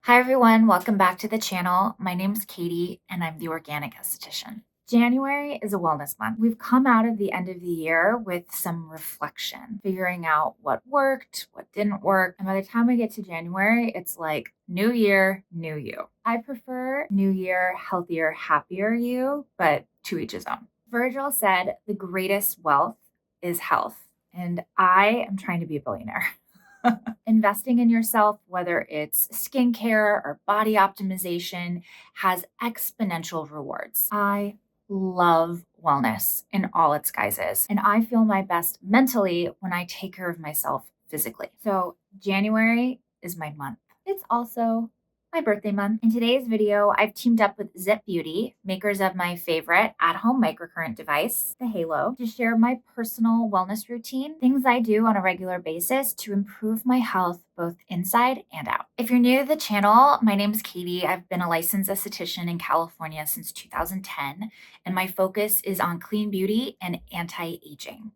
Hi everyone, welcome back to the channel. My name is Katie and I'm the Organic Esthetician. January is a wellness month. We've come out of the end of the year with some reflection, figuring out what worked, what didn't work. And by the time we get to January, it's like new year, new you. I prefer new year, healthier, happier you, but to each his own. Virgil said the greatest wealth is health. And I am trying to be a billionaire. Investing in yourself, whether it's skincare or body optimization, has exponential rewards. I love wellness in all its guises, and I feel my best mentally when I take care of myself physically. So, January is my month. It's also my birthday month. In today's video, I've teamed up with Ziip Beauty, makers of my favorite at-home microcurrent device, the Haelo, to share my personal wellness routine, things I do on a regular basis to improve my health both inside and out. If you're new to the channel, my name is Katie. I've been a licensed esthetician in California since 2010, and my focus is on clean beauty and anti-aging.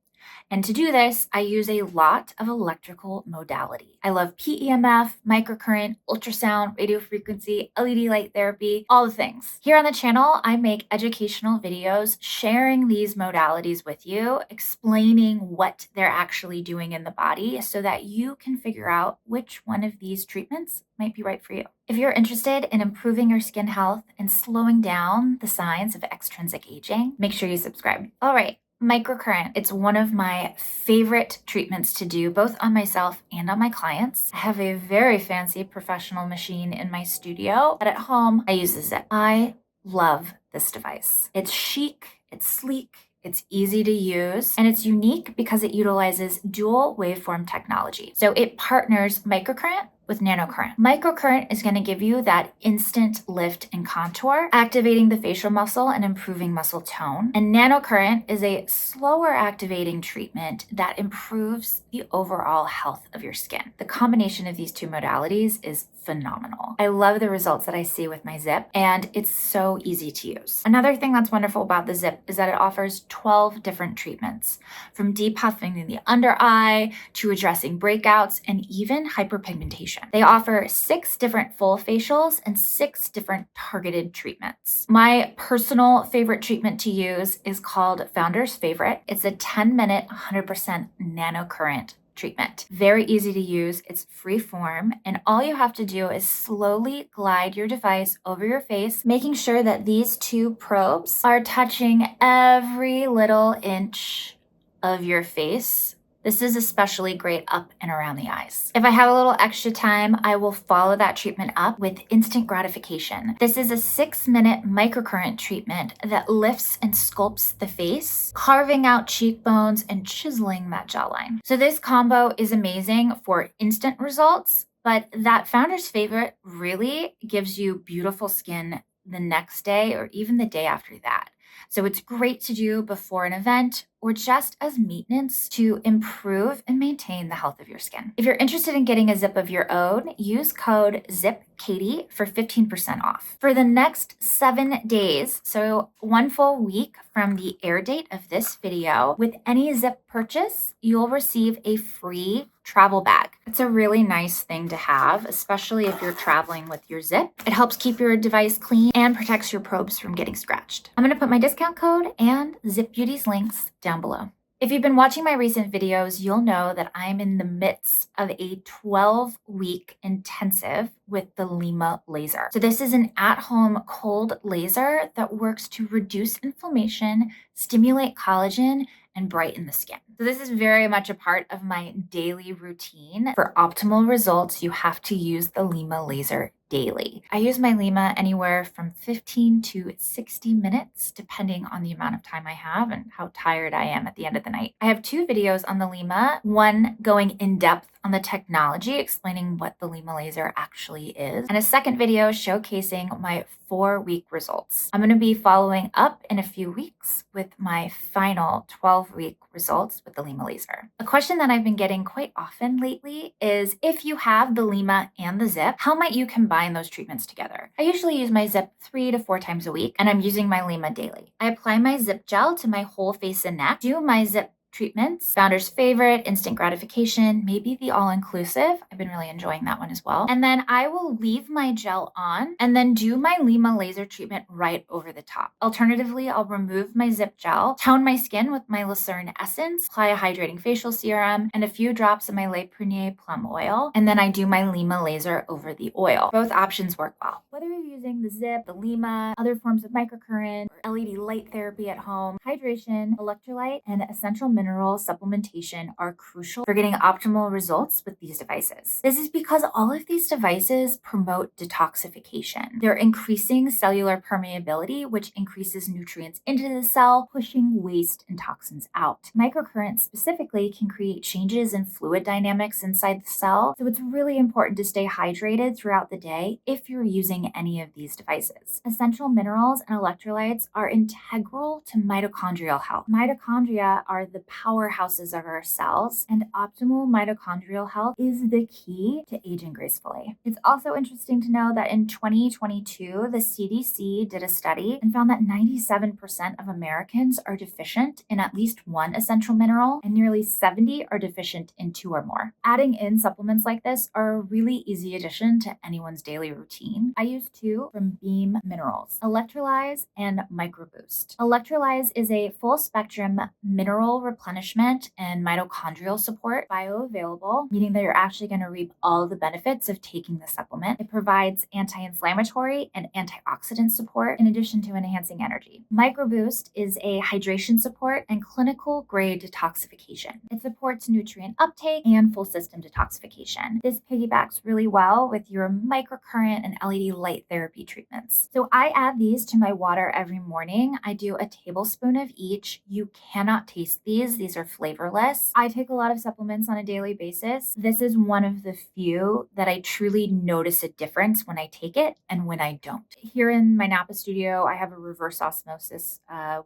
And to do this, I use a lot of electrical modality. I love PEMF, microcurrent, ultrasound, radio frequency, LED light therapy, all the things. Here on the channel, I make educational videos sharing these modalities with you, explaining what they're actually doing in the body so that you can figure out which one of these treatments might be right for you. If you're interested in improving your skin health and slowing down the signs of extrinsic aging, make sure you subscribe. All right. Microcurrent. It's one of my favorite treatments to do both on myself and on my clients. I have a very fancy professional machine in my studio, but at home I use the Ziip. I love this device. It's chic, it's sleek, it's easy to use, and it's unique because it utilizes dual waveform technology. So it partners microcurrent with nanocurrent. Microcurrent is going to give you that instant lift and contour, activating the facial muscle and improving muscle tone. And nanocurrent is a slower activating treatment that improves the overall health of your skin. The combination of these two modalities is phenomenal. I love the results that I see with my Ziip, and it's so easy to use. Another thing that's wonderful about the Ziip is that it offers 12 different treatments, from depuffing in the under eye to addressing breakouts and even hyperpigmentation. They offer 6 different full facials and 6 different targeted treatments. My personal favorite treatment to use is called Founder's Favorite. It's a 10-minute, 100% nanocurrent treatment. Very easy to use, it's free form, and all you have to do is slowly glide your device over your face, making sure that these 2 probes are touching every little inch of your face. This is especially great up and around the eyes. If I have a little extra time, I will follow that treatment up with instant gratification. This is a 6-minute microcurrent treatment that lifts and sculpts the face, carving out cheekbones and chiseling that jawline. So this combo is amazing for instant results, but that Founder's Favorite really gives you beautiful skin the next day or even the day after that. So it's great to do before an event or just as maintenance to improve and maintain the health of your skin. If you're interested in getting a Ziip of your own, use code ZIIPKatie for 15% off. For the next 7 days, so 1 full week from the air date of this video, with any Ziip purchase, you'll receive a free travel bag. It's a really nice thing to have, especially if you're traveling with your Ziip. It helps keep your device clean and protects your probes from getting scratched. I'm going to put my discount code and Ziip Beauty's links down below. If you've been watching my recent videos, you'll know that I'm in the midst of a 12-week intensive with the LYMA Laser. So this is an at-home cold laser that works to reduce inflammation, stimulate collagen, and brighten the skin. So this is very much a part of my daily routine. For optimal results, you have to use the LYMA Laser daily. I use my LYMA anywhere from 15 to 60 minutes, depending on the amount of time I have and how tired I am at the end of the night. I have 2 videos on the LYMA, one going in depth on the technology, explaining what the LYMA Laser actually is, and a second video showcasing my 4-week results. I'm going to be following up in a few weeks with my final 12-week results with the LYMA Laser. A question that I've been getting quite often lately is, if you have the LYMA and the Ziip, how might you combine those treatments together? I usually use my Ziip 3 to 4 times a week, and I'm using my LYMA daily. I apply my Ziip gel to my whole face and neck, do my Ziip treatments. Founder's favorite, instant gratification, maybe the all-inclusive. I've been really enjoying that one as well. And then I will leave my gel on and then do my LYMA laser treatment right over the top. Alternatively, I'll remove my Ziip gel, tone my skin with my Lucerne Essence, apply a hydrating facial serum, and a few drops of my Le Prunier Plum Oil, and then I do my LYMA laser over the oil. Both options work well. Whether you're using the Ziip, the LYMA, other forms of microcurrent, or LED light therapy at home, hydration, electrolyte, and essential mineral supplementation are crucial for getting optimal results with these devices. This is because all of these devices promote detoxification. They're increasing cellular permeability, which increases nutrients into the cell, pushing waste and toxins out. Microcurrent specifically can create changes in fluid dynamics inside the cell, so it's really important to stay hydrated throughout the day if you're using any of these devices. Essential minerals and electrolytes are integral to mitochondrial health. Mitochondria are the powerhouses of our cells, and optimal mitochondrial health is the key to aging gracefully. It's also interesting to know that in 2022, the CDC did a study and found that 97% of Americans are deficient in at least one essential mineral, and nearly 70 are deficient in 2 or more. Adding in supplements like this are a really easy addition to anyone's daily routine. I use 2 from Beam Minerals, Electrolytes and Microboost. Electrolytes is a full spectrum mineral replenishment and mitochondrial support, bioavailable, meaning that you're actually going to reap all the benefits of taking the supplement. It provides anti-inflammatory and antioxidant support in addition to enhancing energy. Microboost is a hydration support and clinical grade detoxification. It supports nutrient uptake and full system detoxification. This piggybacks really well with your microcurrent and LED light therapy treatments. So I add these to my water every morning. I do a tablespoon of each. You cannot taste these. These are flavorless. I take a lot of supplements on a daily basis. This is one of the few that I truly notice a difference when I take it and when I don't. Here in my NAPA studio, I have a reverse osmosis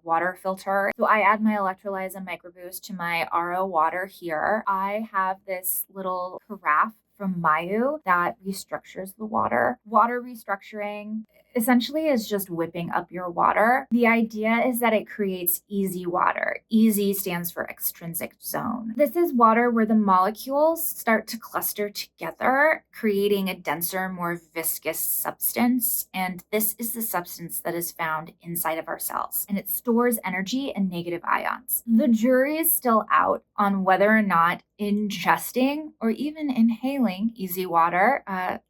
water filter. So I add my electrolytes and microboost to my RO water here. I have this little carafe from Mayu that restructures the water. Water restructuring essentially is just whipping up your water. The idea is that it creates easy water. Easy stands for extrinsic zone. This is water where the molecules start to cluster together, creating a denser, more viscous substance. And this is the substance that is found inside of our cells, and it stores energy and negative ions. The jury is still out on whether or not ingesting or even inhaling easy water,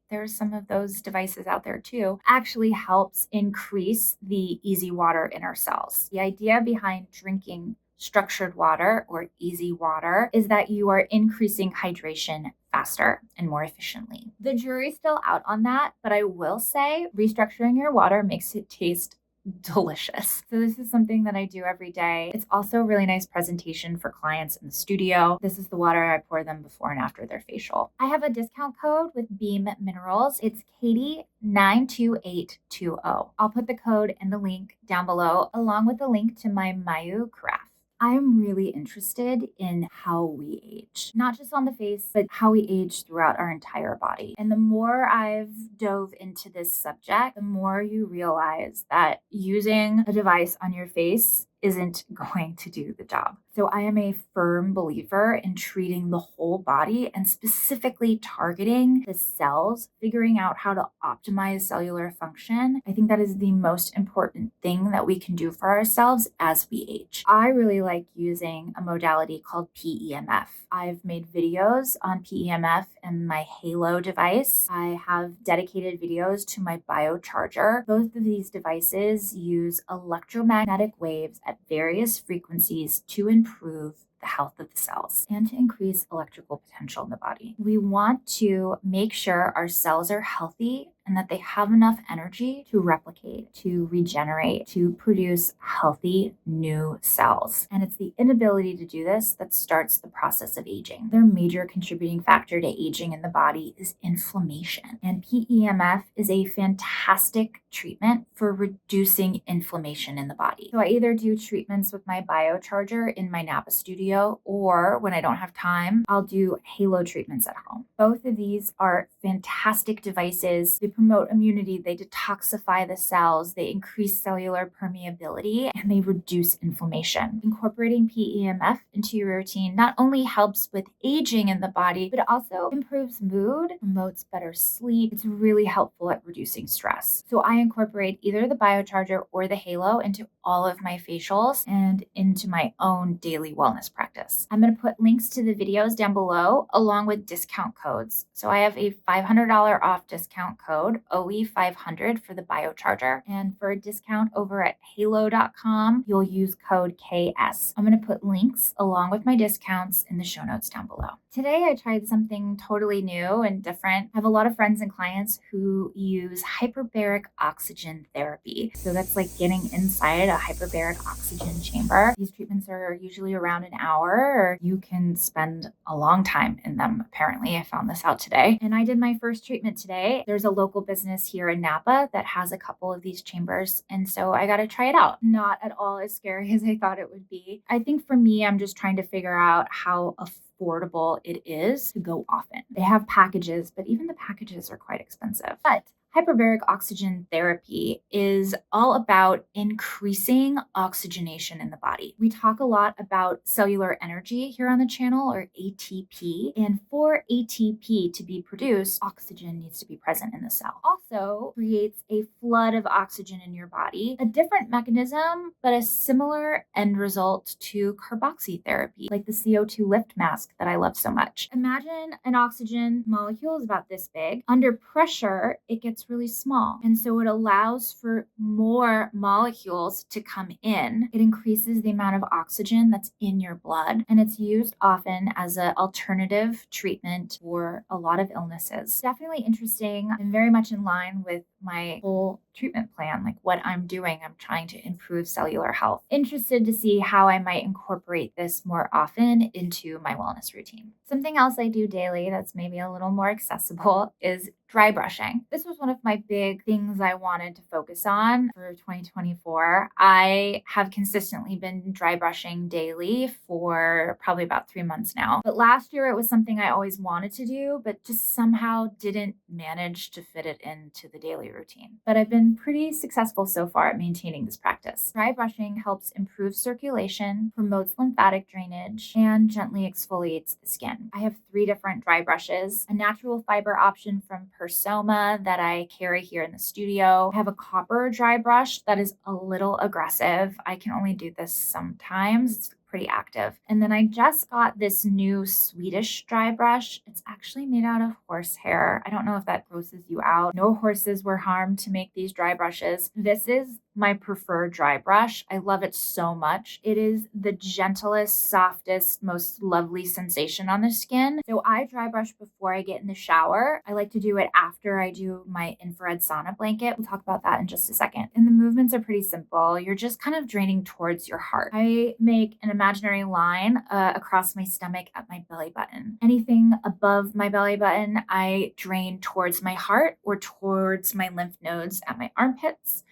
there's some of those devices out there too, actually helps increase the easy water in our cells. The idea behind drinking structured water or easy water is that you are increasing hydration faster and more efficiently. The jury's still out on that, but I will say restructuring your water makes it taste delicious. So this is something that I do every day. It's also a really nice presentation for clients in the studio. This is the water I pour them before and after their facial. I have a discount code with Beam Minerals. It's Katie92820. I'll put the code and the link down below, along with the link to my Mayu craft. I'm really interested in how we age, not just on the face, but how we age throughout our entire body. And the more I've dove into this subject, the more you realize that using a device on your face isn't going to do the job. So I am a firm believer in treating the whole body and specifically targeting the cells, figuring out how to optimize cellular function. I think that is the most important thing that we can do for ourselves as we age. I really like using a modality called PEMF. I've made videos on PEMF and my Haelo device. I have dedicated videos to my BioCharger. Both of these devices use electromagnetic waves at various frequencies to improve the health of the cells and to increase electrical potential in the body. We want to make sure our cells are healthy and that they have enough energy to replicate, to regenerate, to produce healthy new cells. And it's the inability to do this that starts the process of aging. Their major contributing factor to aging in the body is inflammation. And PEMF is a fantastic treatment for reducing inflammation in the body. So I either do treatments with my BioCharger in my NAPA studio, or when I don't have time, I'll do Haelo treatments at home. Both of these are fantastic devices. They promote immunity, they detoxify the cells, they increase cellular permeability, and they reduce inflammation. Incorporating PEMF into your routine not only helps with aging in the body, but it also improves mood, promotes better sleep. It's really helpful at reducing stress. So I incorporate either the BioCharger or the Haelo into all of my facials and into my own daily wellness practice. I'm going to put links to the videos down below along with discount codes. So I have a $500 off discount code, OE500 for the BioCharger. And for a discount over at haelo.com, you'll use code KS. I'm going to put links along with my discounts in the show notes down below. Today, I tried something totally new and different. I have a lot of friends and clients who use hyperbaric oxygen therapy. So that's like getting inside a hyperbaric oxygen chamber. These treatments are usually around an hour, or you can spend a long time in them, apparently. I found this out today. And I did my first treatment today. There's a local business here in NAPA that has a couple of these chambers. And so I got to try it out. Not at all as scary as I thought it would be. I think for me, I'm just trying to figure out how affordable it is to go often. They have packages, but even the packages are quite expensive. But hyperbaric oxygen therapy is all about increasing oxygenation in the body. We talk a lot about cellular energy here on the channel, or ATP. And for ATP to be produced, oxygen needs to be present in the cell. Also creates a flood of oxygen in your body, a different mechanism, but a similar end result to carboxy therapy, like the CO2 lift mask that I love so much. Imagine an oxygen molecule is about this big. Under pressure, it gets really small. And so it allows for more molecules to come in. It increases the amount of oxygen that's in your blood. And it's used often as an alternative treatment for a lot of illnesses. Definitely interesting and very much in line with my whole treatment plan, like what I'm doing. I'm trying to improve cellular health. Interested to see how I might incorporate this more often into my wellness routine. Something else I do daily that's maybe a little more accessible is dry brushing. This was one of my big things I wanted to focus on for 2024. I have consistently been dry brushing daily for probably about 3 months now. But last year it was something I always wanted to do, but just somehow didn't manage to fit it into the daily routine. But I've been pretty successful so far at maintaining this practice. Dry brushing helps improve circulation, promotes lymphatic drainage, and gently exfoliates the skin. I have 3 different dry brushes, a natural fiber option from Persoma that I carry here in the studio. I have a copper dry brush that is a little aggressive. I can only do this sometimes. It's pretty active. And then I just got this new Swedish dry brush. It's actually made out of horsehair. I don't know if that grosses you out. No horses were harmed to make these dry brushes. This is my preferred dry brush. I love it so much. It is the gentlest, softest, most lovely sensation on the skin. So I dry brush before I get in the shower. I like to do it after I do my infrared sauna blanket. We'll talk about that in just a second. And the movements are pretty simple. You're just kind of draining towards your heart. I make an imaginary line across my stomach at my belly button. Anything above my belly button, I drain towards my heart or towards my lymph nodes at my armpits.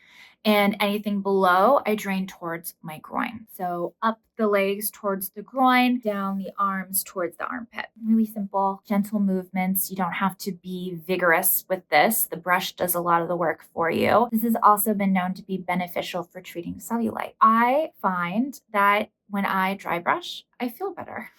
And anything below, I drain towards my groin. So up the legs towards the groin, down the arms towards the armpit. Really simple, gentle movements. You don't have to be vigorous with this. The brush does a lot of the work for you. This has also been known to be beneficial for treating cellulite. I find that when I dry brush, I feel better.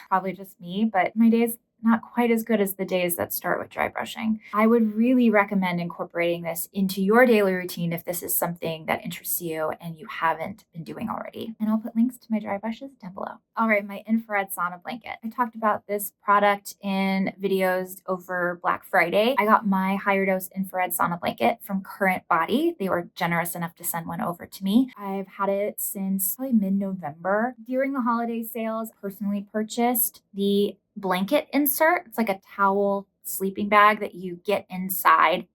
Probably just me, but my days not quite as good as the days that start with dry brushing. I would really recommend incorporating this into your daily routine if this is something that interests you and you haven't been doing already. And I'll put links to my dry brushes down below. All right, my infrared sauna blanket. I talked about this product in videos over Black Friday. I got my higher dose infrared sauna blanket from Current Body. They were generous enough to send one over to me. I've had it since probably mid-November. During the holiday sales, personally purchased the blanket insert. It's like a towel sleeping bag that you get inside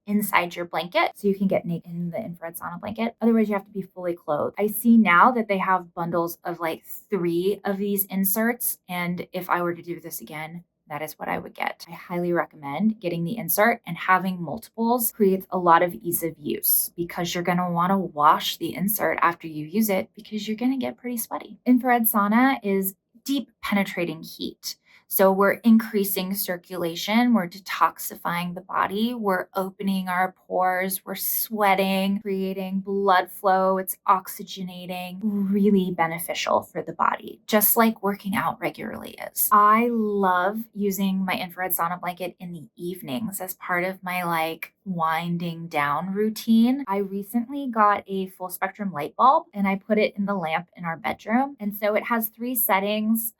your blanket so you can get naked in the infrared sauna blanket. Otherwise, you have to be fully clothed. I see now that they have bundles of like 3 of these inserts. And if I were to do this again, that is what I would get. I highly recommend getting the insert, and having multiples creates a lot of ease of use because you're going to want to wash the insert after you use it because you're going to get pretty sweaty. Infrared sauna is deep penetrating heat. So we're increasing circulation, we're detoxifying the body, we're opening our pores, we're sweating, creating blood flow, it's oxygenating, really beneficial for the body, just like working out regularly is. I love using my infrared sauna blanket in the evenings as part of my like winding down routine. I recently got a full spectrum light bulb and I put it in the lamp in our bedroom. And so it has three settings: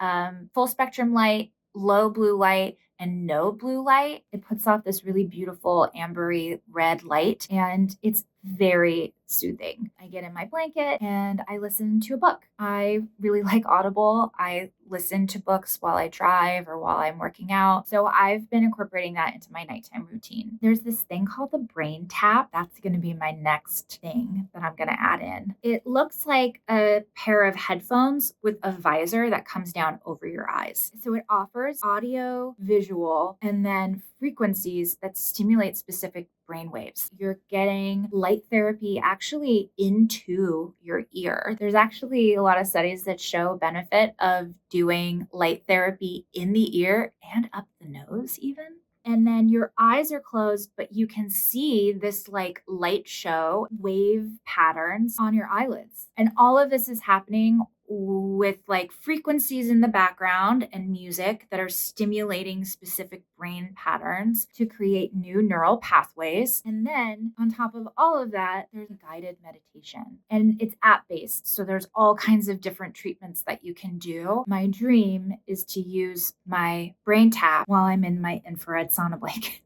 full spectrum light, low blue light, and no blue light. It puts off this really beautiful ambery red light and it's very soothing. I get in my blanket and I listen to a book. I really like Audible. I listen to books while I drive or while I'm working out. So I've been incorporating that into my nighttime routine. There's this thing called the brain tap. That's going to be my next thing that I'm going to add in. It looks like a pair of headphones with a visor that comes down over your eyes. So it offers audio, visual, and then frequencies that stimulate specific brain waves. You're getting light therapy actually into your ear. There's actually a lot of studies that show benefit of doing light therapy in the ear and up the nose even. And then your eyes are closed, but you can see this like light show wave patterns on your eyelids. And all of this is happening with like frequencies in the background and music that are stimulating specific brain patterns to create new neural pathways. And then on top of all of that, there's a guided meditation and it's app based. So there's all kinds of different treatments that you can do. My dream is to use my brain tap while I'm in my infrared sauna blanket.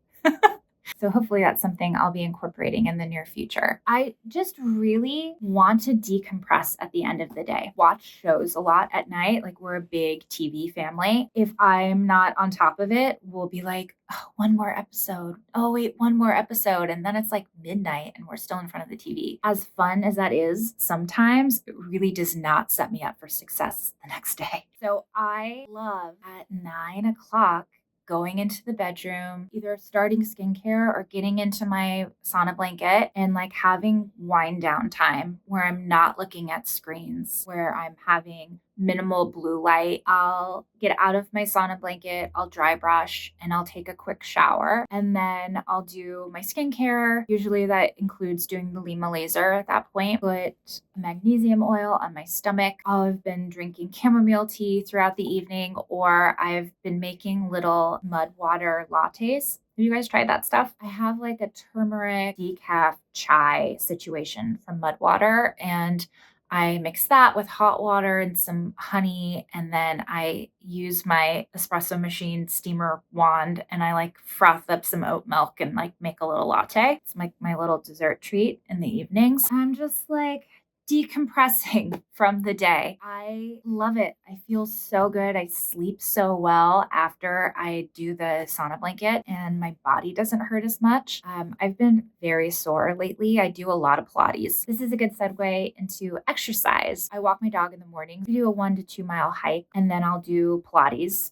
So hopefully that's something I'll be incorporating in the near future. I just really want to decompress at the end of the day. Watch shows a lot at night. Like we're a big TV family. If I'm not on top of it, we'll be like, oh, one more episode. Oh, wait, one more episode. And then it's like midnight and we're still in front of the TV. As fun as that is, sometimes it really does not set me up for success the next day. So I love at 9 o'clock going into the bedroom, either starting skincare or getting into my sauna blanket and like having wind down time where I'm not looking at screens, where I'm having minimal blue light. I'll get out of my sauna blanket, I'll dry brush, and I'll take a quick shower. And then I'll do my skincare. Usually that includes doing the LYMA Laser at that point. Put magnesium oil on my stomach. I'll have been drinking chamomile tea throughout the evening, or I've been making little mud water lattes. Have you guys tried that stuff? I have like a turmeric decaf chai situation from mud water, and I mix that with hot water and some honey, and then I use my espresso machine steamer wand and I like froth up some oat milk and like make a little latte. It's like my little dessert treat in the evenings. I'm just like decompressing from the day. I love it. I feel so good. I sleep so well after I do the sauna blanket and my body doesn't hurt as much. I've been very sore lately. I do a lot of Pilates. This is a good segue into exercise. I walk my dog in the morning. We do a 1 to 2 mile hike and then I'll do Pilates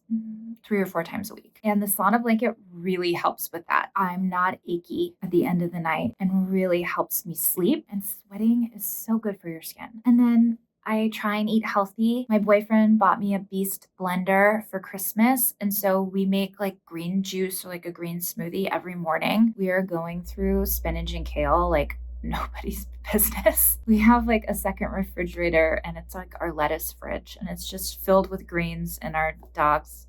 3 or 4 times a week. And the sauna blanket really helps with that. I'm not achy at the end of the night and really helps me sleep. And sweating is so good for your skin. And then I try and eat healthy. My boyfriend bought me a Beast blender for Christmas. And so we make like green juice or like a green smoothie every morning. We are going through spinach and kale like nobody's business. We have like a second refrigerator and it's like our lettuce fridge and it's just filled with greens and our dog's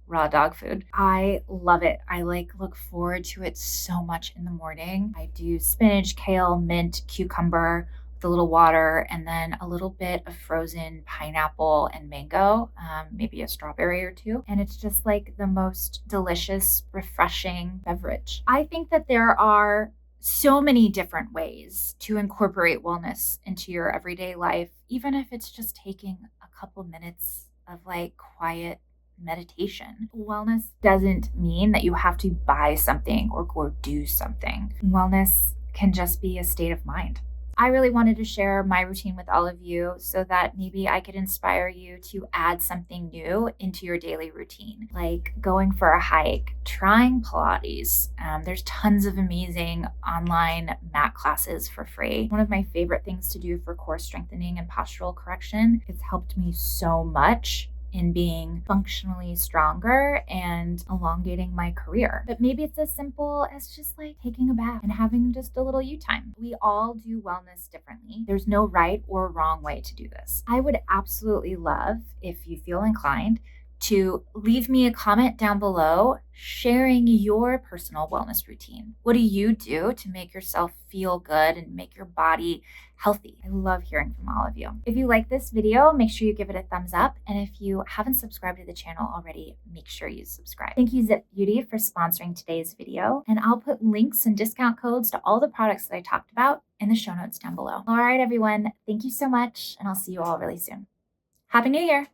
raw dog food. I love it. I like look forward to it so much in the morning. I do spinach, kale, mint, cucumber with a little water and then a little bit of frozen pineapple and mango, maybe a strawberry or two. And it's just like the most delicious, refreshing beverage. I think that there are so many different ways to incorporate wellness into your everyday life, even if it's just taking a couple minutes of like quiet meditation. Wellness doesn't mean that you have to buy something or go do something. Wellness can just be a state of mind. I really wanted to share my routine with all of you so that maybe I could inspire you to add something new into your daily routine, like going for a hike, trying Pilates. There's tons of amazing online mat classes for free. One of my favorite things to do for core strengthening and postural correction, it's helped me so much, in being functionally stronger and elongating my career. But maybe it's as simple as just like taking a bath and having just a little you time. We all do wellness differently. There's no right or wrong way to do this. I would absolutely love, if you feel inclined, to leave me a comment down below sharing your personal wellness routine. What do you do to make yourself feel good and make your body healthy? I love hearing from all of you. If you like this video, make sure you give it a thumbs up. And if you haven't subscribed to the channel already, make sure you subscribe. Thank you, Ziip Beauty, for sponsoring today's video. And I'll put links and discount codes to all the products that I talked about in the show notes down below. All right, everyone. Thank you so much. And I'll see you all really soon. Happy New Year.